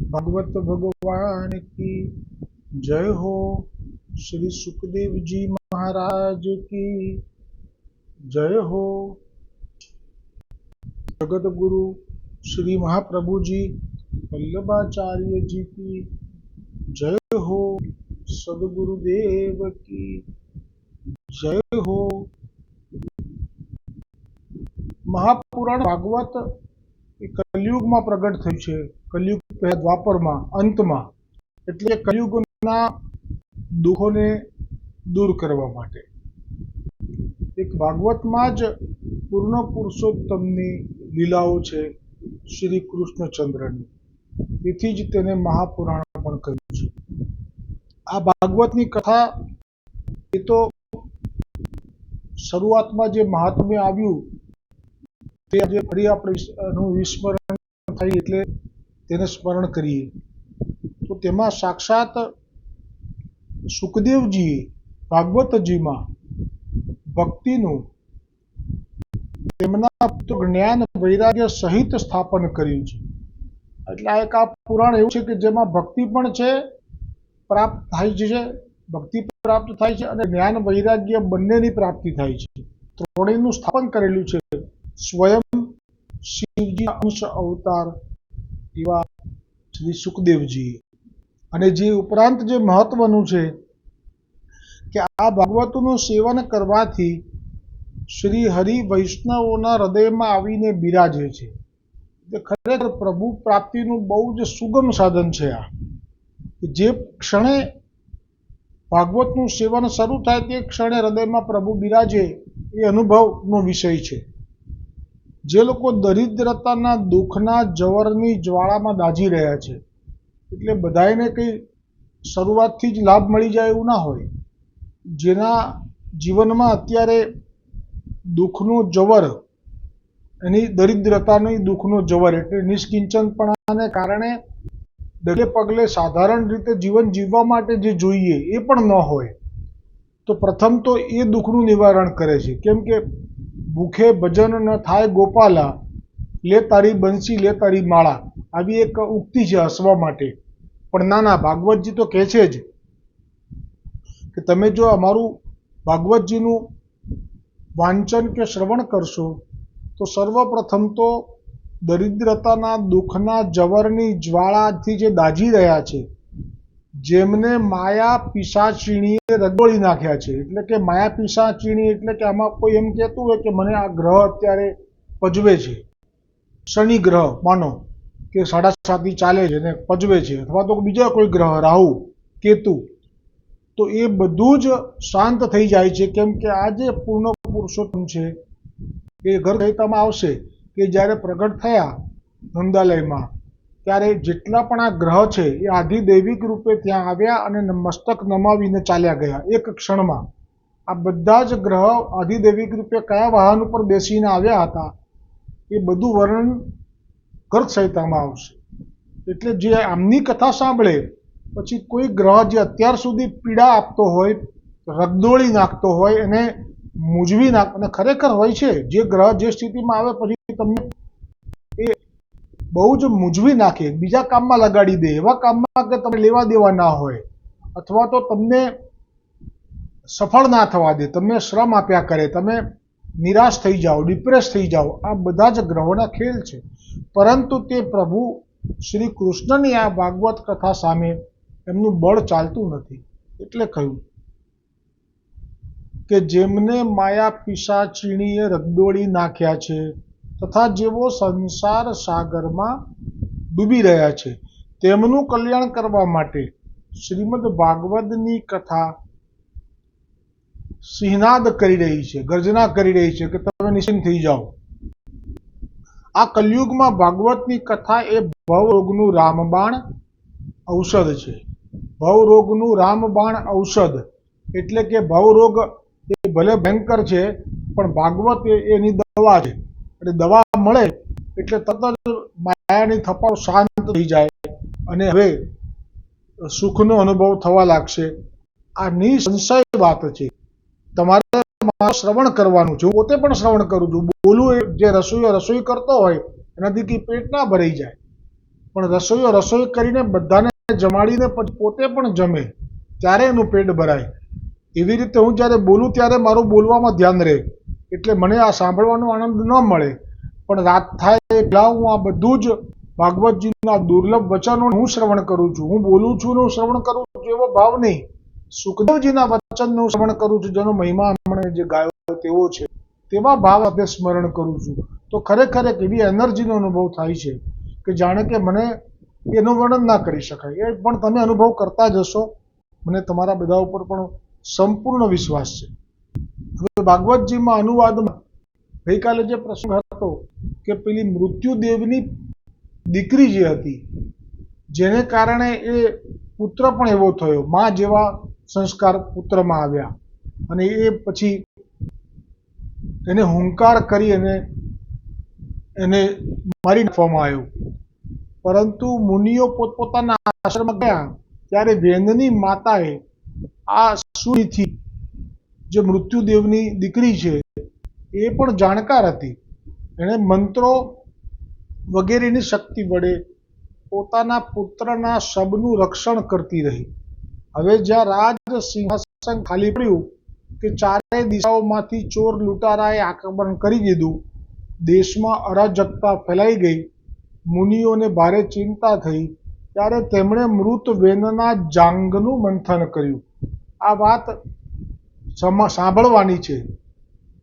भगवत भगवान की जय हो। श्री सुखदेव जी महाराज की जय हो। जगत गुरु श्री महाप्रभु जी वल्लभाचार्य जी की जय हो। सदगुरुदेव की जय हो। महापुराण भागवत कलयुगમાં પ્રગટ થયું છે। કલયુગ પહેલા દ્વાપરમાં અંતમાં, એટલે કલયુગના દુઃખોને દૂર કરવા માટે એક ભાગવતમાં જ પૂર્ણ પુરુષોત્તમની લીલાઓ છે શ્રી કૃષ્ણચંદ્રની, તેથી જ તેને મહાપુરાણ પણ કહ્યું છે। આ ભાગવતની કથા એ તો શરૂઆતમાં જે મહાત્મ્ય આવ્યું તે આજે ફરી આપણે એનું વિસ્મરણ થાય એટલે તેને સ્મરણ કરીએ તો તેમાં સાક્ષાત સુખદેવજીએ ભાગવતજીમાં ભક્તિનું તેમના જ્ઞાન વૈરાગ્ય સહિત સ્થાપન કર્યું છે। એટલે આ એક આ પુરાણ એવું છે કે જેમાં ભક્તિ પણ છે, પ્રાપ્ત થાય છે, ભક્તિ પ્રાપ્ત થાય છે અને જ્ઞાન વૈરાગ્ય બંનેની પ્રાપ્તિ થાય છે। ત્રણેયનું સ્થાપન કરેલું છે સ્વયં શિવજી અંશ અવતાર એવા શ્રી સુખદેવજીએ। અને જે ઉપરાંત જે મહત્વનું છે કે આ ભાગવતનું સેવન કરવાથી શ્રી હરિ વૈષ્ણવોના હૃદયમાં આવીને બિરાજે છે। ખરેખર પ્રભુ પ્રાપ્તિનું બહુ જ સુગમ સાધન છે। આ જે ક્ષણે ભાગવતનું સેવન શરૂ થાય તે ક્ષણે હૃદયમાં પ્રભુ બિરાજે એ અનુભવનો વિષય છે। જે લોકો દરિદ્રતાના દુઃખના જવરની જ્વાળામાં દાઝી રહ્યા છે, એટલે બધાને કંઈ શરૂઆતથી જ લાભ મળી જાય એવું ના હોય। જેના જીવનમાં અત્યારે દુઃખનું જવર, એની દરિદ્રતાની દુઃખનું જવર એટલે નિષ્કિંચનપણાને કારણે ડગે પગલે સાધારણ રીતે જીવન જીવવા માટે જે જોઈએ એ પણ ન હોય, તો પ્રથમ તો એ દુઃખનું નિવારણ કરે છે। કેમ કે ભૂખે ભજન ન થાય ગોપાલા, લે તારી બંસી લે તારી માળા, આવી એક ઉક્તિ છે હસવા માટે। પણ ના, ભાગવતજી તો કહે છે જ કે તમે જો અમારું ભાગવતજીનું વાંચન કે શ્રવણ કરશો તો સર્વપ્રથમ તો દરિદ્રતાના દુઃખના જવરની જ્વાળાથી જે દાઝી રહ્યા છે, જેમને માયા પિશાચીણીએ રગોળી નાખ્યા છે, એટલે કે માયા પિશાચીણી એટલે કે આમાં કોઈ એમ કહેતું હોય કે મને આ ગ્રહ અત્યારે પજવે છે, શનિ ગ્રહ માનો કે 7.5 ચાલે છે ને પજવે છે, અથવા તો બીજા કોઈ ગ્રહ રાહુ કેતુ, તો એ બધું જ શાંત થઈ જાય છે। કેમ કે આ જે પૂર્ણ પુરુષોત્તમ છે એ ગર્ભસહિતામાં આવશે કે જ્યારે પ્રગટ થયા નંદાલયમાં ત્યારે જેટલા પણ આ ગ્રહ છે એ આધિદૈવિક રૂપે ત્યાં આવ્યા અને મસ્તક નમાવીને ચાલ્યા ગયા એક ક્ષણમાં। આ બધા જ ગ્રહ આધિદૈવિક રૂપે કયા વાહન ઉપર બેસીને આવ્યા હતા એ બધું વર્ણન ગર્ગ સંહિતામાં આવશે। એટલે જે આમની કથા સાંભળે પછી કોઈ ગ્રહ જે અત્યાર સુધી પીડા આપતો હોય, રગદોળી નાખતો હોય, એને મૂંઝવી નાખ, અને ખરેખર હોય છે જે ગ્રહ જે સ્થિતિમાં આવે પછી તમને એ બહુ જ મૂંઝવી નાખે, બીજા કામમાં લગાડી દે, એવા કામમાં કે તમે લેવા દેવા ના હોય, અથવા તો તમને સફળ ના થવા દે, તમને શ્રમ આપ્યા કરે, તમે નિરાશ થઈ જાઓ, ડિપ્રેસ થઈ જાઓ, આ બધા જ ગ્રહોના ખેલ છે। પરંતુ તે પ્રભુ શ્રી કૃષ્ણની આ ભાગવત કથા સામે એમનું બળ ચાલતું નથી। એટલે કહ્યું કે જેમને માયા પિશાચીણીએ રગદોળી નાખ્યા છે તથા જેઓ સંસાર સાગરમાં ડૂબી રહ્યા છે, તેમનું કલ્યાણ કરવા માટે શ્રીમદ ભાગવતની કથા સિંહનાદ કરી રહી છે, ગર્જના કરી રહી છે કે તમે નિશ્ચિંત થઈ જાઓ। આ કલયુગમાં ભાગવતની કથા એ ભવરોગનું રામબાણ ઔષધ છે। ભવરોગનું રામબાણ ઔષધ એટલે કે ભવરોગ એ ભલે ભયંકર છે પણ ભાગવત એની દવા છે। એટલે દવા મળે એટલે તરત જ માયાની થપાઓ શાંત થઈ જાય અને હવે સુખનો અનુભવ થવા લાગશે। આ નિસંશય વાત છે। તમારે શ્રવણ કરવાનું છે, હું પોતે પણ શ્રવણ કરું છું, બોલું જે રસોઈ કરતો હોય એનાથી પેટ ના ભરાઈ જાય, પણ રસોઈયો રસોઈ કરીને બધાને જમાડીને પછી પોતે પણ જમે ત્યારે એનું પેટ ભરાય. એવી રીતે હું જ્યારે બોલું ત્યારે મારું બોલવામાં ધ્યાન રહે, એટલે મને આ સાંભળવાનો આનંદ ન મળે. પણ રાત થાય પહેલાં હું આ બધું જ ભાગવતજીના દુર્લભ વચનો હું શ્રવણ કરું છું. હું બોલું છું ને હું શ્રવણ કરું છું એવો ભાવ નહીં. સુખદેવજીના વચનનું શ્રવણ કરું છું, જેનો મહિમા હમણાં જે ગાયો તેવો છે, તેવા ભાવ સાથે સ્મરણ કરું છું. તો ખરેખર એક એવી એનર્જીનો અનુભવ થાય છે કે જાણે કે મને એનું વર્ણન ના કરી શકાય. એ પણ તમે અનુભવ કરતા જ હશો. મને તમારા બધા ઉપર પણ સંપૂર્ણ વિશ્વાસ છે. હવે ભાગવતજીમાં અનુવાદમાં ગઈકાલે જે પ્રસંગ હતો કે પેલી મૃત્યુદેવની દીકરી જે હતી, જેને કારણે એ પુત્ર પણ એવો થયો, માં જેવા સંસ્કાર પુત્રમાં આવ્યા, અને એ પછી એને હુંકાર કરી અને એને મારી નાખવામાં આવ્યો. પરંતુ મુનિઓ પોતપોતાના આશ્રમમાં ગયા ત્યારે વેનની માતાએ આ સુરીથી, જે મૃત્યુદેવની દીકરી છે, એ પણ જાણકાર હતી. એણે મંત્રો વગેરેની શક્તિ વડે પોતાના પુત્રના શબનું રક્ષણ કરતી રહી. હવે જ્યાં રાજ સિંહાસન ખાલી પડ્યું કે ચારે દિશાઓમાંથી ચોર લૂંટારાએ આક્રમણ કરી દીધું, દેશમાં અરાજકતા ફેલાઈ ગઈ, મુનિઓને ભારે ચિંતા થઈ, ત્યારે તેમણે મૃત વેનના જાંઘનું મંથન કર્યું. આ વાત સાંભળવાની છે,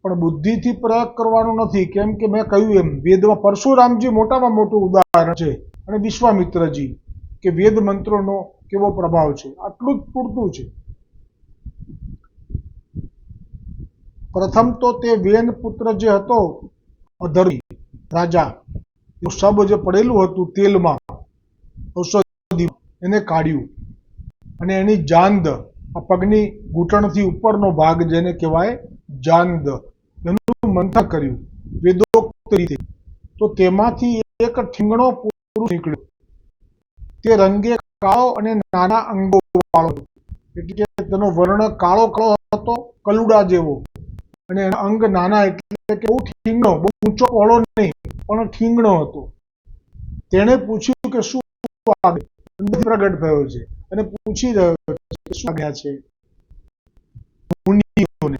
પણ બુદ્ધિથી પ્રયોગ કરવાનો નથી. કેમ કે મેં કહ્યું એમ, વેદમાં પરશુરામજી મોટામાં મોટું ઉદાહરણ છે, અને વિશ્વામિત્રજી, કે વેદ મંત્રોનો કેવો પ્રભાવ છે. આટલું જ પૂરતું છે. પ્રથમ તો તે વેન પુત્ર જે હતો અધર્મી રાજા, શબ જે પડેલું હતું તેલમાં, ઔષધિ, એને કાઢ્યું અને એની જાંદ, આ પગની ઘૂંટણથી ઉપરનો ભાગ જેને કહેવાય જાંદ, એનું મંથન કર્યું વેદોક્ત રીતે. તો તેમાંથી એક ઠીંગણો પુરુષ નીકળ્યો. તે રંગે કાળો અને નાના અંગો વાળો, એટલે કે તેનો વર્ણ કાળો કાળો હતો, કલુડા જેવો, અને એના અંગ નાના, એટલે કે બહુ ઠીંગણો, બહુ ઊંચો પહોળો નહીં, પણ ઠીંગણો હતો. તેણે પૂછ્યું કે શું પ્રગટ થયો છે, અને પૂછી રહ્યો છે શું આવ્યા છે મુનિઓને.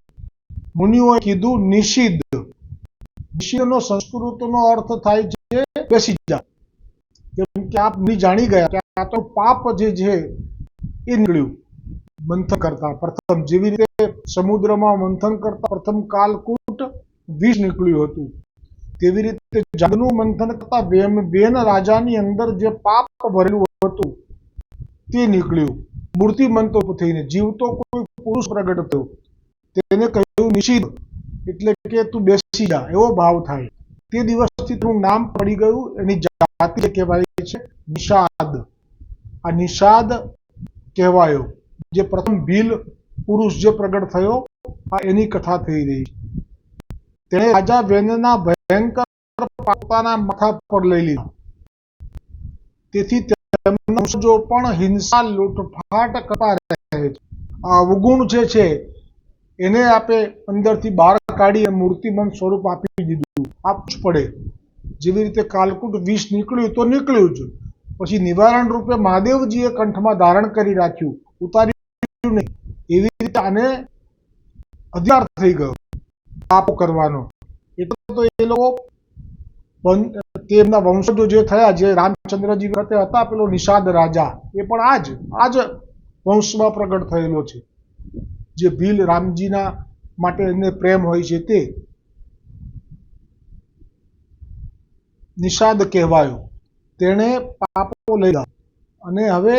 મુનિઓએ કીધું નિષિદ્ધ. નિષિદ્ધનો સંસ્કૃતનો અર્થ થાય છે બેસી જા. કેમ કે આપ જાણી ગયા કે આ તો પાપ જે છે એ નીકળ્યું મંથન કરતા. પ્રથમ જેવી રીતે સમુદ્રમાં મંથન કરતા પ્રથમ કાલકૂટ વિષ નીકળ્યું હતું, તેવી રીતે જાંઘનું મંથન કરતા વેન રાજાની અંદર જે પાપ ભરેલું હતું તે નીકળ્યું. મૂર્તિમંતો થઈને જીવતો કોઈ પુરુષ પ્રગટ થયો. તેને કહ્યું નિષિદ્ધ, એટલે કે તું બેસી જા, એવો ભાવ થાય. તે દિવસથી તેનું નામ પડી ગયું. એની જાતિ કહેવાય છે નિષાદ. આ નિષાદ કહેવાયો. જે પ્રથમ ભીલ પુરુષ જે પ્રગટ થયો, આ એની કથા થઈ રહી છે. તેણે રાજા વેનના ભયંકર પોતાના માથા પર લઈ લીધા. તેથી તેમના વંશજો પણ હિંસા લૂંટફાટ કરતા રહે છે. આ અવગુણ જે છે એને આપે અંદરથી બહાર કાઢી મૂર્તિમંત સ્વરૂપ આપી દીધું. આપવું જ પડે. જેવી રીતે કાલકૂટ વિષ નીકળ્યું તો નીકળ્યું જ, પછી નિવારણ રૂપે મહાદેવજીએ કંઠમાં ધારણ કરી રાખ્યું, ઉતાર્યું નહીં. એવી રીતે આને અધિકાર થઈ ગયો પાપ કરવાનો. એટલે તો એ લોકો તેમના વંશજો જે થયા, જે રામચંદ્રજી વખતે હતા, પેલો નિષાદ રાજા, એ પણ આ જ વંશમાં પ્રગટ થયેલો છે. જે ભીલ રામજીના માટે એને પ્રેમ હોય છે તે નિષાદ કહેવાયો. તેણે પાપો લઈ લીધા અને હવે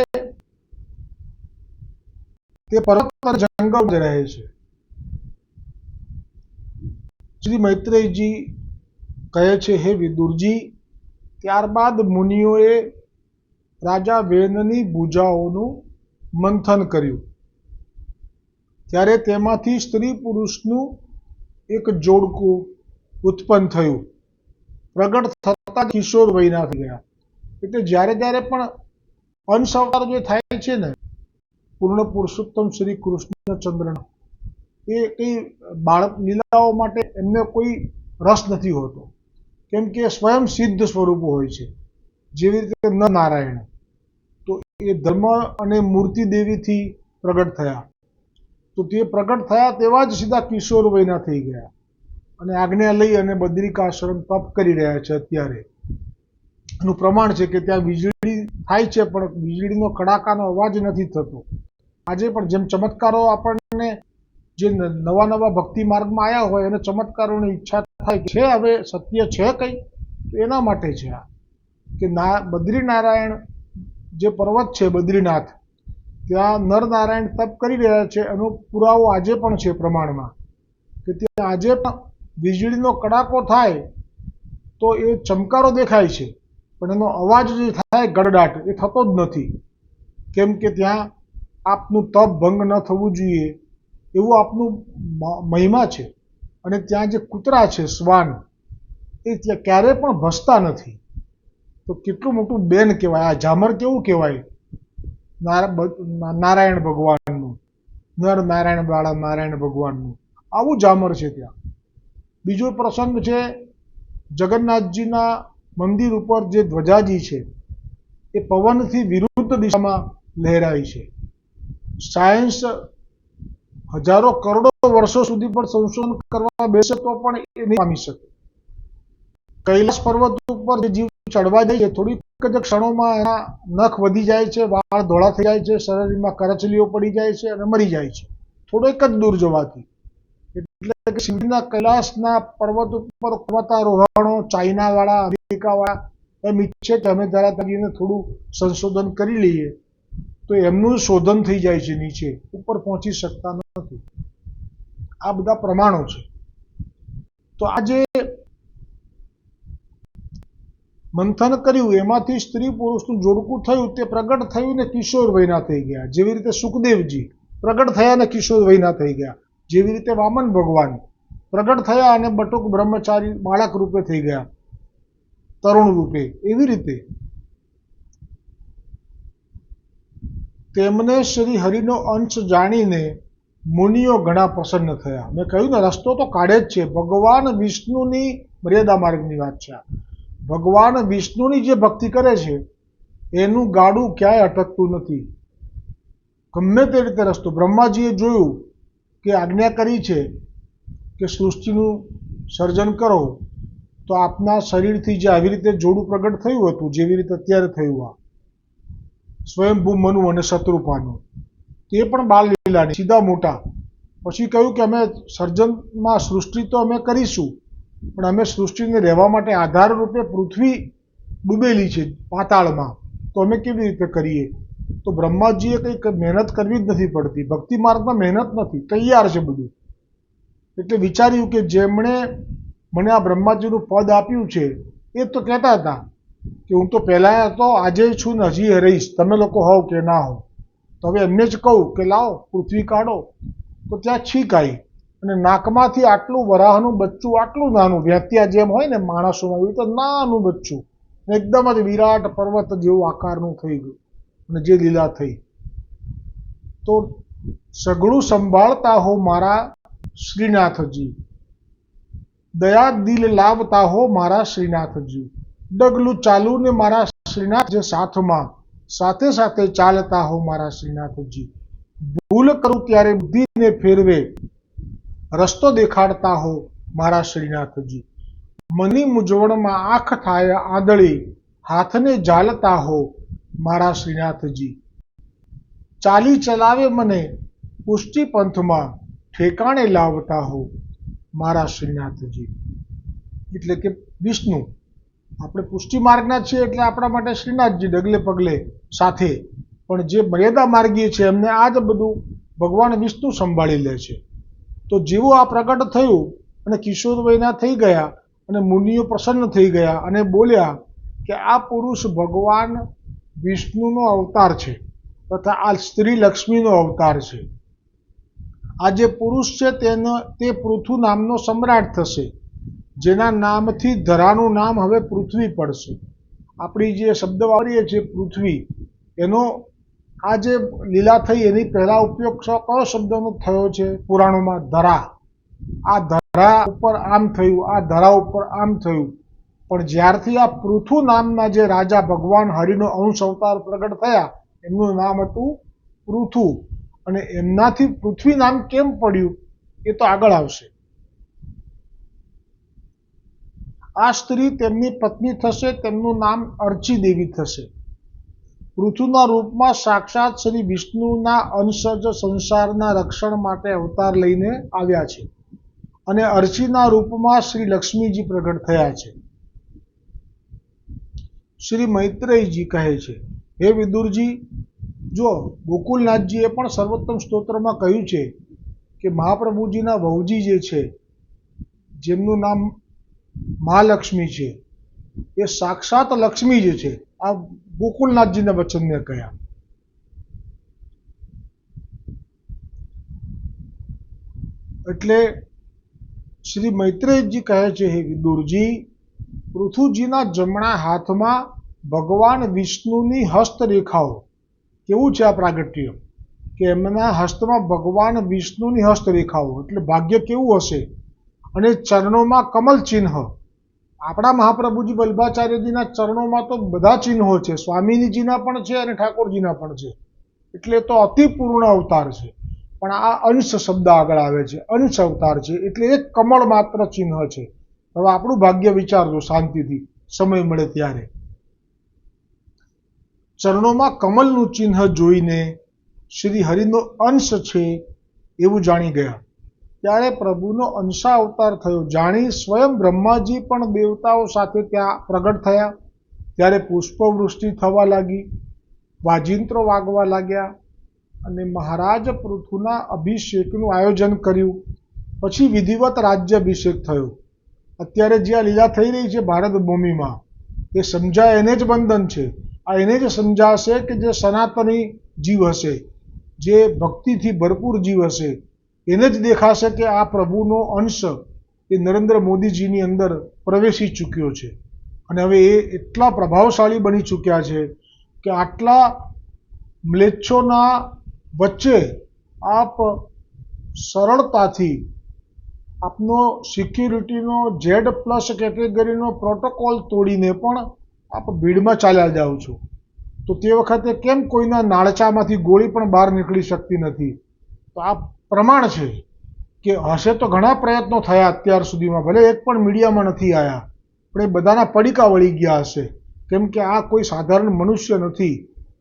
તે પર્વત પર જંગલ રહે છે. શ્રી મૈત્રેયજી કહે છે, હે વિદુરજી, ત્યારબાદ મુનિઓએ રાજા વેનની ભુજાઓનું મંથન કર્યું. ત્યારે તેમાંથી સ્ત્રી પુરુષનું એક જોડકું ઉત્પન્ન થયું. પ્રગટ થતા કિશોર વયના થઈ ગયા. એટલે જ્યારે જ્યારે પણ અંશ અવતાર જે થાય છે ને, પૂર્ણ પુરુષોત્તમ શ્રી કૃષ્ણચંદ્રના, એ કઈ બાળક લીલાઓ માટે એમને કોઈ રસ નથી હોતો. કેમ કે સ્વયં સિદ્ધ સ્વરૂપો હોય છે. જેવી રીતે નર નારાયણ, તો એ ધર્મ અને મૂર્તિ દેવીથી પ્રગટ થયા, તો તે પ્રગટ થયા તેવા જ સીધા કિશોર વયના થઈ ગયા અને આજ્ઞા લઈ અને બદ્રિકાશ્રમ તપ કરી રહ્યા છે. અત્યારે એનું પ્રમાણ છે કે ત્યાં વીજળી થાય છે પણ વીજળીનો કડાકાનો અવાજ નથી થતો. આજે પણ જેમ ચમત્કારો આપણને જે નવા નવા ભક્તિ માર્ગમાં આવ્યા હોય અને ચમત્કારોની ઈચ્છા થાય છે હવે સત્ય છે કંઈ, તો એના માટે છે આ કે બદ્રીનારાયણ જે પર્વત છે બદ્રીનાથ, ત્યાં નરનારાયણ તપ કરી રહ્યા છે. એનો પુરાવો આજે પણ છે પ્રમાણમાં કે ત્યાં આજે પણ વીજળીનો કડાકો થાય તો એ ચમકારો દેખાય છે પણ એનો અવાજ જે થાય ગડડાટ એ થતો જ નથી. કેમ કે ત્યાં આપનું તપ ભંગ ન થવું જોઈએ એવું આપનું મહિમા છે. અને ત્યાં જે કૂતરા છે શ્વાન, એ ત્યાં ક્યારેય પણ ભસતા નથી. તો કેટલું મોટું બેન કહેવાય, આ ઝામર કેવું કહેવાય નારાયણ ભગવાનનું, નર નારાયણ વાળા નારાયણ ભગવાનનું આવું ઝામર છે ત્યાં. બીજો પ્રસંગ છે જગન્નાથજીના મંદિર ઉપર જે ધ્વજાજી છે એ પવનથી વિરુદ્ધ દિશામાં લહેરાય છે. સાયન્સ હજારો કરોડો વર્ષો સુધી પણ સંશોધન કરવા બેસે તો પણ એ નહીં પામી શકે. કૈલાસ પર્વત ઉપર જે જીવ ચડવા જાય છે થોડીક જ ક્ષણોમાં એના નખ વધી જાય છે, વાળ ધોળા થઈ જાય છે, શરીરમાં કરચલીઓ પડી જાય છે અને મરી જાય છે થોડોક જ દૂર જવાથી. એટલે કે શિવજીના કૈલાસના પર્વત ઉપર પર્વતારોહણો ચાઇનાવાળા, અમેરિકાવાળા એમ ઈચ્છે કે અમે ત્યાં જઈને થોડું સંશોધન કરી લઈએ, તો એમનું શોધન થઈ જાય છે, નીચે ઉપર પહોંચી શકતા નથી. આ બધા પ્રમાણો છે. તો આ જે મંથન કર્યું એમાંથી સ્ત્રી પુરુષનું જોડકું થયું, તે પ્રગટ થયું ને કિશોર વયના થઈ ગયા. જેવી રીતે સુખદેવજી પ્રગટ થયા ને કિશોર વયના થઈ ગયા, જેવી રીતે વામન ભગવાન પ્રગટ થયા અને બટુક બ્રહ્મચારી બાળક રૂપે થઈ ગયા, તરુણ રૂપે. એવી રીતે તેમને શ્રી હરિનો અંશ જાણીને મુનિઓ ઘણા પ્રસન્ન થયા. મેં કહ્યું ને રસ્તો તો કાઢે જ છે. ભગવાન વિષ્ણુની મર્યાદા માર્ગની વાત છે. ભગવાન વિષ્ણુની જે ભક્તિ કરે છે એનું ગાડું ક્યાંય અટકતું નથી, ગમે તે રીતે રસ્તો. બ્રહ્માજીએ જોયું કે આજ્ઞા કરી છે કે સૃષ્ટિનું સર્જન કરો, તો આપના શરીરથી જે આવી રીતે જોડું પ્રગટ થયું હતું, જેવી રીતે અત્યારે થયું આ સ્વયંભૂ મનુ અને શત્રુપાનું, તે પણ બાળ લીલાની સીધા મોટા. પછી કહ્યું કે અમે સર્જનમાં સૃષ્ટિ તો અમે કરીશું, પણ અમે સૃષ્ટિને રહેવા માટે આધાર રૂપે પૃથ્વી ડૂબેલી છે પાતાળમાં, તો અમે કેવી રીતે કરીએ? તો બ્રહ્માજીએ કંઈક મહેનત કરવી જ નથી પડતી, ભક્તિ માર્ગમાં મહેનત નથી, તૈયાર છે બધું. એટલે વિચાર્યું કે જેમણે મને આ બ્રહ્માજીનું પદ આપ્યું છે એ તો કહેતા હતા કે હું તો પહેલાં હતો, આજે છું ને હજી રહીશ, તમે લોકો હોવ કે ના હોવ. તો હવે એમને જ કહું કે લાવો પૃથ્વી કાઢો. તો ત્યાં છીક આવી અને નાકમાંથી આટલું વરાહનું બચ્ચું, આટલું નાનું, વેત્યા જેમ હોય ને માણસોમાં, એવું તો નાનું બચ્ચું એકદમ જ વિરાટ પર્વત જેવું આકારનું થઈ ગયું અને જે લીલા થઈ. તો સઘળું સંભાળતા હો મારા શ્રીનાથજી, દયા દિલ લાવતા હો મારા શ્રીનાથજી, ડગલું ચાલુ ને મારા શ્રીનાથ જે સાથમાં, સાથે સાથે ચાલતા હો મારા શ્રીનાથજી, ભૂલ કરું ત્યારે બુદ્ધિને ફેરવે, રસ્તો દેખાડતા હો મારા શ્રીનાથજી, મની મૂંઝવણમાં આંખ થાય આંધળી, હાથને ઝાલતા હો મારા શ્રીનાથજી, ચાલી ચલાવે મને પુષ્ટિ પંથમાં, ઠેકાણે લાવતા હો મારા શ્રીનાથજી. એટલે કે વિષ્ણુ, આપણે પુષ્ટિ માર્ગના છીએ એટલે આપણા માટે શ્રીનાથજી ડગલે પગલે સાથે, પણ જે મર્યાદા માર્ગીય છે એમને આ જ બધું ભગવાન વિષ્ણુ સંભાળી લે છે. તો જેવું આ પ્રગટ થયું અને કિશોર વયના થઈ ગયા અને મુનિઓ પ્રસન્ન થઈ ગયા અને બોલ્યા કે આ પુરુષ ભગવાન વિષ્ણુનો અવતાર છે તથા આ સ્ત્રી લક્ષ્મીનો અવતાર છે. આ જે પુરુષ છે તે પૃથુ નામનો સમ્રાટ થશે, જેના નામથી ધરાનું નામ હવે પૃથ્વી પડશે. આપણી જે શબ્દ વાપરીએ છીએ પૃથ્વી, એનો આ જે લીલા થઈ એની પહેલા ઉપયોગ કયો શબ્દનો થયો છે પુરાણોમાં? ધરા. આ ધરા ઉપર આમ થયું, આ ધરા ઉપર આમ થયું. પણ જ્યારથી આ પૃથુ નામના જે રાજા ભગવાન હરિનો અંશ અવતાર પ્રગટ થયા, એમનું નામ હતું પૃથુ, અને એમનાથી પૃથ્વી નામ કેમ પડ્યું એ તો આગળ આવશે. આ સ્ત્રી તેમની પત્ની થશે, તેમનું નામ અર્ચી દેવી થશે. પૃથુના રૂપમાં સાક્ષાત શ્રી વિષ્ણુના અંશ જ સંસારના રક્ષણ માટે અવતાર લઈને આવ્યા છે, અને અર્ચીના રૂપમાં શ્રી લક્ષ્મીજી પ્રગટ થયા છે. શ્રી મૈત્રેયજી કહે છે, હે વિદુરજી, જો ગોકુલનાથજીએ પણ સર્વોત્તમ સ્તોત્રમાં કહ્યું છે કે મહાપ્રભુજીના વહુજી જે છે, જેમનું નામ મહાલક્ષ્મી છે, એ સાક્ષાત લક્ષ્મી જ છે. આ ગોકુલનાથજીના વચનને કહ્યા. એટલે શ્રી મૈત્રેયજી કહે છે, હે વિદુરજી, પૃથુજીના જમણા હાથમાં ભગવાન વિષ્ણુની હસ્તરેખાઓ, કેવું છે આ પ્રાગટ્ય કે એમના હસ્તમાં ભગવાન વિષ્ણુની હસ્તરેખાઓ, એટલે ભાગ્ય કેવું હશે. અને ચરણોમાં કમલ ચિહ્ન. આપણા મહાપ્રભુજી વલ્ભાચાર્યજીના ચરણોમાં તો બધા ચિહ્નો છે, સ્વામિનીજીના પણ છે અને ઠાકોરજીના પણ છે, એટલે તો અતિ પૂર્ણ અવતાર છે. પણ આ અંશ શબ્દ આગળ આવે છે, અંશ અવતાર છે, એટલે એક કમળ માત્ર ચિહ્ન છે. હવે આપણું ભાગ્ય વિચારજો શાંતિથી, સમય મળે ત્યારે. ચરણોમાં કમલનું ચિહ્ન જોઈને શ્રી હરિનો અંશ છે એવું જાણી ગયા. ત્યારે પ્રભુનો અંશા અવતાર થયો જાણી સ્વયં બ્રહ્માજી પણ દેવતાઓ સાથે ત્યાં પ્રગટ થયા. ત્યારે પુષ્પવૃષ્ટિ થવા લાગી, વાજિંત્રો વાગવા લાગ્યા, અને મહારાજ પૃથુના અભિષેકનું આયોજન કર્યું. પછી વિધિવત રાજ્યાભિષેક થયો. અત્યારે જે આ લીલા થઈ રહી છે ભારત ભૂમિમાં, એ સમજાય એને જ બંધન છે. આ એને જ સમજાશે કે જે સનાતની જીવ હશે, જે ભક્તિથી ભરપૂર જીવ હશે, એને જ દેખાશે કે આ પ્રભુનો અંશ એ નરેન્દ્ર મોદીજીની અંદર પ્રવેશી ચૂક્યો છે. અને હવે એ એટલા પ્રભાવશાળી બની ચૂક્યા છે કે આટલા મ્લેચ્છોના વચ્ચે આપ સરળતાથી આપનો સિક્યુરિટીનો Z+ કેટેગરીનો પ્રોટોકોલ તોડીને પણ આપ ભીડમાં ચાલ્યા જાઓ છો. તો તે વખતે કેમ કોઈના નાળચામાંથી ગોળી પણ બહાર નીકળી શકતી નથી? તો આ પ્રમાણ છે કે હશે તો ઘણા પ્રયત્નો થયા અત્યાર સુધીમાં, ભલે એક પણ મીડિયામાં નથી આવ્યા, પણ એ બધાના પડીકા વળી ગયા હશે. કેમ કે આ કોઈ સાધારણ મનુષ્ય નથી,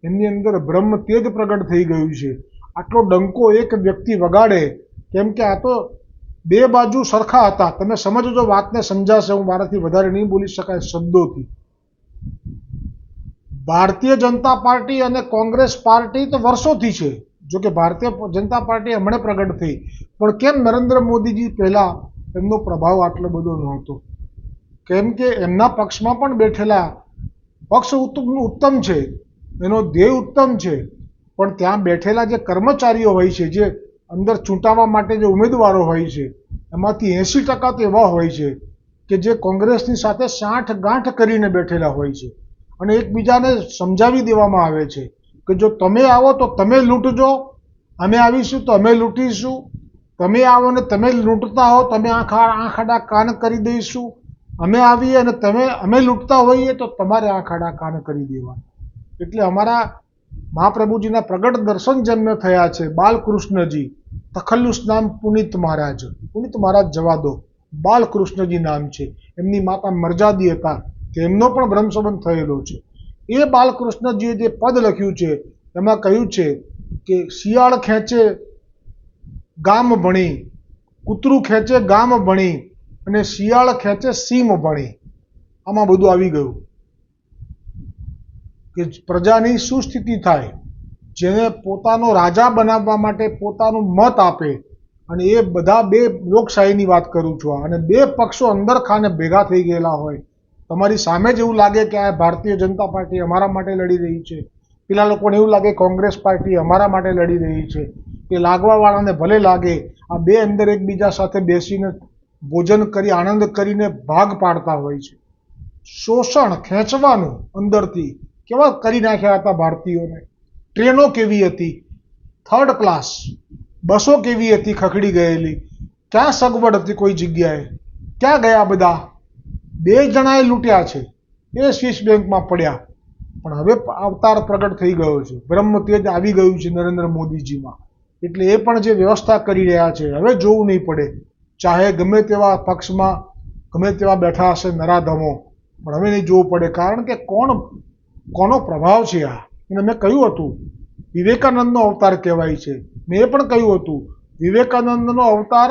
એમની અંદર બ્રહ્મ તેજ પ્રગટ થઈ ગયું છે. આટલો ડંકો એક વ્યક્તિ વગાડે, કેમ કે આ તો બે બાજુ સરખા હતા. તમે સમજજો, વાતને સમજાશે. હું મારાથી વધારે નહીં બોલી શકાય શબ્દોથી. ભારતીય જનતા પાર્ટી અને કોંગ્રેસ પાર્ટી તો વર્ષોથી છે. જો કે ભારતીય જનતા પાર્ટી હમણાં પ્રગટ થઈ, પણ કેમ નરેન્દ્ર મોદીજી પહેલા એમનો પ્રભાવ આટલો બધો નહોતો? કેમ કે એમના પક્ષમાં પણ બેઠેલા પક્ષ ઉત્તમ છે, એનો ધ્યેય ઉત્તમ છે, પણ ત્યાં બેઠેલા જે કર્મચારીઓ હોય છે, જે અંદર ચૂંટાવા માટે જે ઉમેદવારો હોય છે, એમાંથી 80% તો એવા હોય છે કે જે કોંગ્રેસની સાથે સાંઠ-ગાંઠ કરીને બેઠેલા હોય છે. અને એકબીજાને સમજાવી દેવામાં આવે છે કે જો તમે આવો તો તમે લૂંટજો, અમે આવીશું તો અમે લૂંટીશું, તમે આવો ને તમે લૂંટતા હો, તમે આંખ આડા કાન કરી દઈશું, અમે આવીએ અને અમે લૂંટતા હોઈએ તો તમારે આંખ આડા કાન કરી દેવા. એટલે અમારા મહાપ્રભુજીના પ્રગટ દર્શન જેમને થયા છે, બાલકૃષ્ણજી, તખલ્લુસ નામ પુનિત મહારાજ જવા દો, બાલકૃષ્ણજી નામ છે. એમની માતા મરજાદી હતા, તેમનો પણ બ્રહ્મસંબંધ થયેલો છે. એ બાલકૃષ્ણજીએ જે પદ લખ્યું છે એમાં કહ્યું છે કે શિયાળ ખેંચે ગામ ભણી, કૂતરું ખેંચે ગામ ભણી, અને શિયાળ ખેંચે સીમ ભણી. આમાં બધું આવી ગયું કે પ્રજાની શું સ્થિતિ થાય, જેને પોતાનો રાજા બનાવવા માટે પોતાનું મત આપે. અને એ બધા બે લોકશાહીની વાત કરું છું, અને બે પક્ષો અંદર ખાને ભેગા થઈ ગયેલા હોય, તમારી સામે જ એવું લાગે કે આ ભારતીય જનતા પાર્ટી અમારા માટે લડી રહી છે, પેલા લોકોને એવું લાગે કોંગ્રેસ પાર્ટી અમારા માટે લડી રહી છે. એ લાગવાવાળાને ભલે લાગે, આ બે અંદર એકબીજા સાથે બેસીને ભોજન કરી આનંદ કરીને ભાગ પાડતા હોય છે. શોષણ ખેંચવાનું અંદરથી કેવા કરી નાખ્યા હતા ભારતીયોને. ટ્રેનો કેવી હતી, 3rd ક્લાસ, બસો કેવી હતી ખખડી ગયેલી, ક્યાં સગવડ હતી કોઈ જગ્યાએ, ક્યાં ગયા બધા? 2 જણાએ લૂંટ્યા છે, એ સ્વિસ બેંકમાં પડ્યા, પણ હવે અવતાર પ્રગટ થઈ ગયો છે, બ્રહ્મ તેજ આવી ગયું છે નરેન્દ્ર મોદીજીમાં, એટલે એ પણ જે વ્યવસ્થા કરી રહ્યા છે હવે જોવું નહીં પડે, ચાહે ગમે તેવા પક્ષમાં ગમે તેવા બેઠા હશે નરાધમો, પણ હવે નહીં જોવું પડે, કારણ કે કોનો પ્રભાવ છે આ. અને મેં કહ્યું હતું વિવેકાનંદનો અવતાર કહેવાય છે. મેં એ પણ કહ્યું હતું વિવેકાનંદનો અવતાર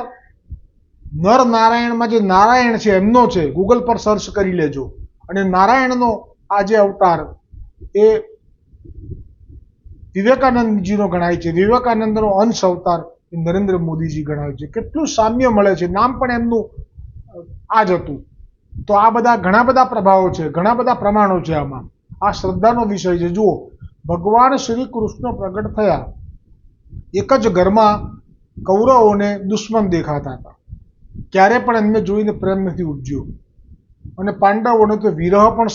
નર નારાયણમાં જે નારાયણ છે એમનો છે, ગૂગલ પર સર્ચ કરી લેજો. અને નારાયણનો આ જે અવતાર એ વિવેકાનંદજીનો ગણાય છે, વિવેકાનંદનો અંશ અવતાર એ નરેન્દ્ર મોદીજી ગણાય છે. કેટલું સામ્ય મળે છે, નામ પણ એમનું આ જ હતું. તો આ બધા ઘણા બધા પ્રભાવો છે, ઘણા બધા પ્રમાણો છે આમાં. આ શ્રદ્ધાનો વિષય છે. જુઓ, ભગવાન શ્રી કૃષ્ણ પ્રગટ થયા, એક જ ઘરમાં કૌરવોને દુશ્મન દેખાતા હતા, ક્યારે પણ એમને જોઈને પ્રેમ નથી ઉપજ્યો, અને પાંડવોને તો વિરહ પણ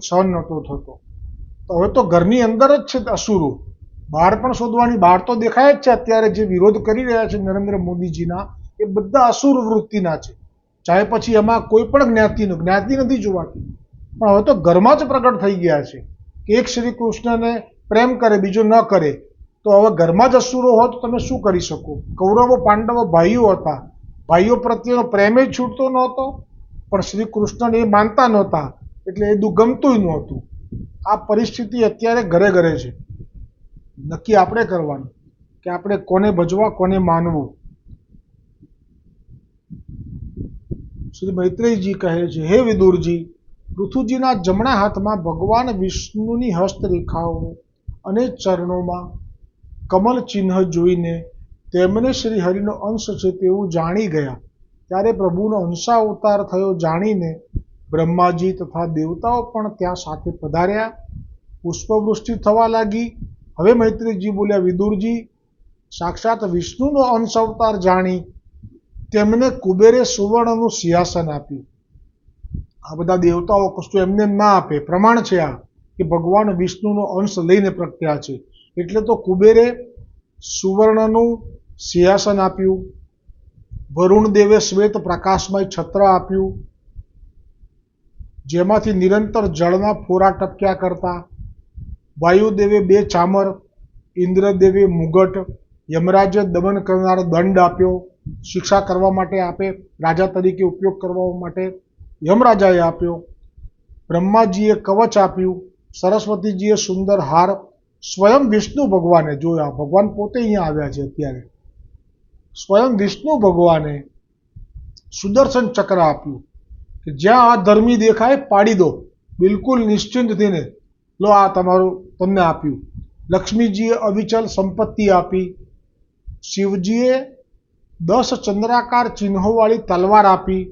સહન નહોતો થતો. તો હવે તો ઘરની અંદર જ છે અસુરો, બહાર પણ શોધવાની, બહાર તો દેખાય જ છે. અત્યારે જે વિરોધ કરી રહ્યા છે નરેન્દ્ર મોદીજીના, એ બધા અસુર વૃત્તિના છે. ચાહે પછી એમાં કોઈ પણ જ્ઞાતિ નથી જોવાતી, પણ હવે તો ઘરમાં જ પ્રગટ થઈ ગયા છે કે એક શ્રી કૃષ્ણને પ્રેમ કરે, બીજો ન કરે. તો હવે ઘરમાં જ અસુરો હોય તો તમે શું કરી શકો? કૌરવો પાંડવો ભાઈઓ હતા, ભાઈઓ પ્રત્યેનો પ્રેમ જ છૂટતો નહોતો, પણ શ્રી કૃષ્ણને એ માનતા નહોતા, એટલે એ ગમતું નહોતું. આ પરિસ્થિતિ અત્યારે ઘરે ઘરે છે. નક્કી આપણે કરવાનું કે આપણે કોને ભજવા, કોને માનવું. શ્રી મૈત્રેયજી કહે છે, હે વિદુરજી, પૃથુજીના જમણા હાથમાં ભગવાન વિષ્ણુની હસ્તરેખાઓ અને ચરણોમાં કમલ ચિહ્ન જોઈને તેમને શ્રી હરિનો અંશ છે તેવું જાણી ગયા. ત્યારે પ્રભુનો અંશાવતાર થયો જાણીને બ્રહ્માજી તથા દેવતાઓ પણ ત્યાં સાથે પધાર્યા. પુષ્પવૃષ્ટિ થવા લાગી. હવે મૈત્રેયજી બોલ્યા, વિદુરજી, સાક્ષાત વિષ્ણુનો અંશ અવતાર જાણી તેમને કુબેરે સુવર્ણનું સિંહાસન આપ્યું. આ બધા દેવતાઓ કશું એમને ના આપે, પ્રમાણ છે આ કે ભગવાન વિષ્ણુનો અંશ લઈને પ્રગટ્યા છે. એટલે તો કુબેરે સુવર્ણનું સિંહાસન આપ્યું, વરુણ દેવે શ્વેત પ્રકાશમય છત્ર આપ્યું, જેમાંથી નિરંતર જળના ફોરા ટપક્યા કરતા, વાયુદેવે 2 ચામર, ઇન્દ્રદેવે મુગટ, યમરાજે દમન કરનાર દંડ આપ્યો, શિક્ષા કરવા માટે આપે, રાજા તરીકે ઉપયોગ કરવા માટે યમરાજાએ આપ્યો, બ્રહ્માજીએ કવચ આપ્યું, સરસ્વતીજીએ સુંદર હાર, સ્વયં વિષ્ણુ ભગવાને, જોયા ભગવાન પોતે અહીંયા આવ્યા છે અત્યારે, સ્વયં વિષ્ણુ ભગવાને સુદર્શન ચક્ર આપ્યું કે જ્યાં આ ધર્મી દેખાય પાડી દો, બિલકુલ નિશ્ચિંત થઈને લો, આ તમારું તમને આપ્યું. લક્ષ્મીજીએ અવિચલ સંપત્તિ આપી, શિવજીએ 10 ચંદ્રાકાર ચિહ્નોવાળી તલવાર આપી,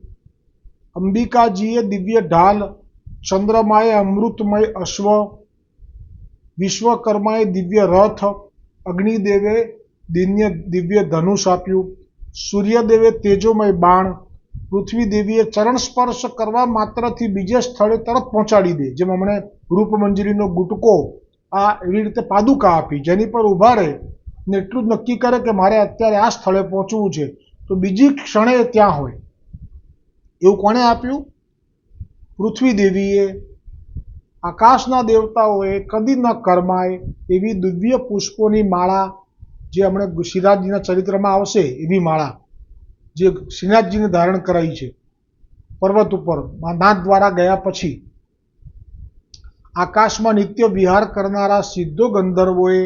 અંબિકાજીએ દિવ્ય ઢાલ, ચંદ્રમાએ અમૃતમય અશ્વ, વિશ્વકર્માએ દિવ્ય રથ, અગ્નિદેવે દિવ્ય ધનુષ આપ્યું, સૂર્યદેવે તેજોમય બાણ, પૃથ્વી દેવીએ ચરણ સ્પર્શ કરવા માત્રથી બીજે સ્થળે તરત પહોંચાડી દે, જેમ હમણે રૂપમંજરીનો ગુટકો, આ એવી રીતે પાદુકા આપી, જેની પર ઊભા રહે ને એટલું જ નક્કી કરે કે મારે અત્યારે આ સ્થળે પહોંચવું છે, તો બીજી ક્ષણે ત્યાં હોય. એવું કોણે આપ્યું? પૃથ્વી દેવીએ. આકાશના દેવતાઓએ કદી ન કરમાય એવી દિવ્ય પુષ્પોની માળા, જે હમણાં શ્રીનાથજીના ચરિત્રમાં આવશે, એવી માળા જે શ્રીનાથજીને ધારણ કરાઈ છે પર્વત ઉપર નાથ દ્વારા ગયા પછી. આકાશમાં નિત્ય વિહાર કરનારા સિદ્ધો ગંધર્વોએ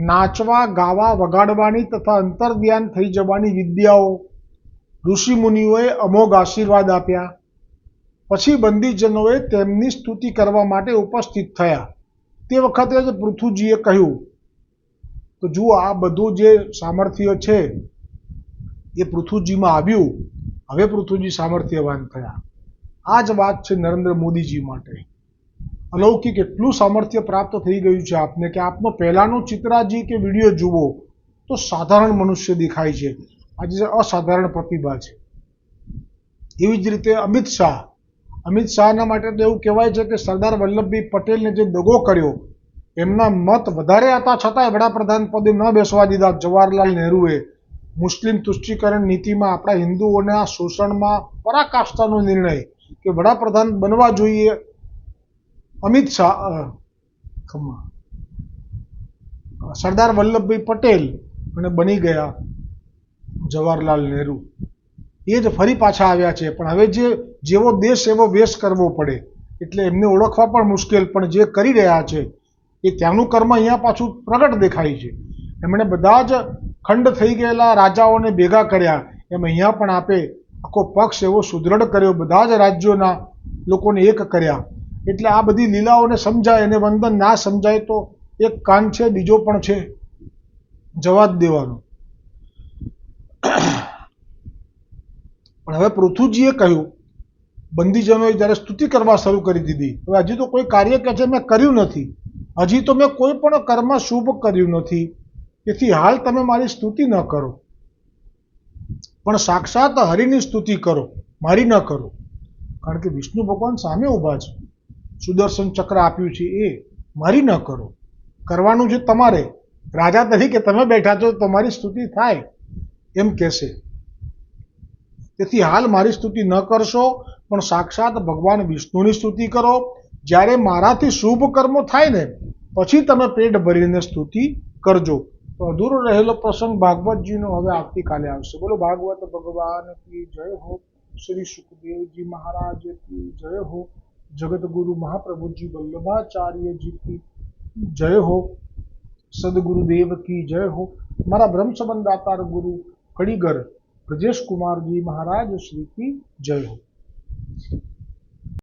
નાચવા, ગાવા, વગાડવાની તથા અંતર્ધ્યાન થઈ જવાની વિદ્યાઓ, ઋષિમુનિઓએ અમોઘ આશીર્વાદ આપ્યા. પછી બંદીજનોએ તેમની સ્તુતિ કરવા માટે ઉપસ્થિત થયા. તે વખતે જ પૃથુજીએ કહ્યું, તો જુઓ આ બધું જે સામર્થ્ય છે એ પૃથુજીમાં આવ્યું. હવે પૃથુજી સામર્થ્યવાન થયા. આ જ વાત છે નરેન્દ્ર મોદીજી માટે. અલૌકિક એટલું સામર્થ્ય પ્રાપ્ત થઈ ગયું છે આપને કે આપનો પહેલાંનો ચિત્રાજી કે વિડીયો જુઓ તો સાધારણ મનુષ્ય દેખાય છે. આજે અસાધારણ પ્રતિભા છે. એવી જ રીતે અમિત શાહના માટે તો એવું કહેવાય છે કે સરદાર વલ્લભભાઈ પટેલને જે દગો કર્યો, એમના મત વધારે હતા છતાંય વડાપ્રધાન પદે ન બેસવા દીધા જવાહરલાલ નહેરુએ. મુસ્લિમ તુષ્ટિકરણ નીતિમાં આપણા હિન્દુઓના શોષણમાં પરાકાષ્ઠાનો નિર્ણય, કે વડાપ્રધાન બનવા જોઈએ અમિત શાહ, સરદાર વલ્લભભાઈ પટેલ અને બની ગયા જવાહરલાલ નહેરુ. એ જ ફરી પાછા આવ્યા છે, પણ હવે જેવો દેશ એવો વેશ કરવો પડે, એટલે એમને ઓળખવા પણ મુશ્કેલ, પણ જે કરી રહ્યા છે એ ત્યાંનું કર્મ અહીંયા પાછું પ્રગટ દેખાય છે. એમણે બધા જ ખંડ થઈ ગયેલા રાજાઓને ભેગા કર્યા, એમ અહીંયા પણ આપે આખો પક્ષ એવો સુદૃઢ કર્યો, બધા જ રાજ્યોના લોકોને એક કર્યા. એટલે આ બધી લીલાઓને સમજાય અને વંદન ના સમજાય તો એક કાન છે, બીજો પણ છે, જવા જ દેવાનો. પણ હવે પૃથુજીએ કહ્યું, બંદીજનોએ જ્યારે સ્તુતિ કરવા શરૂ કરી દીધી, હવે હજી તો કોઈ કાર્ય કે છે મેં કર્યું નથી, હજી તો મેં કોઈ પણ કર્મ શુભ કર્યું નથી, તેથી હાલ તમે મારી સ્તુતિ ન કરો, પણ સાક્ષાત હરિની સ્તુતિ કરો, મારી ન કરો. કારણ કે વિષ્ણુ ભગવાન સામે ઊભા છે, સુદર્શન ચક્ર આપ્યું છે, એ મારી ન કરો. કરવાનું છે તમારે, રાજા તરીકે તમે બેઠા છો, તમારી સ્તુતિ થાય એમ કહેશે. તેથી હાલ મારી સ્તુતિ ન કરશો, પણ સાક્ષાત ભગવાન વિષ્ણુની સ્તુતિ કરો. જ્યારે મારાથી શુભ કર્મો થાય ને પછી તમે પેટ ભરીને સ્તુતિ કરજો. તો અધૂરો રહેલો પ્રસંગ ભાગવતજીનો હવે આવતીકાલે આવશે. બોલો ભાગવત ભગવાન કી જય હો. શ્રી સુખદેવજી મહારાજ કી જય હો. જગતગુરુ મહાપ્રભુજી વલ્લભાચાર્યજી કી જય હો. સદગુરુદેવ કી જય હો. મારા બ્રહ્મસંબંધ દાતાર ગુરુ કડીગર બ્રજેશ કુમારજી મહારાજ શ્રી કી જય હો.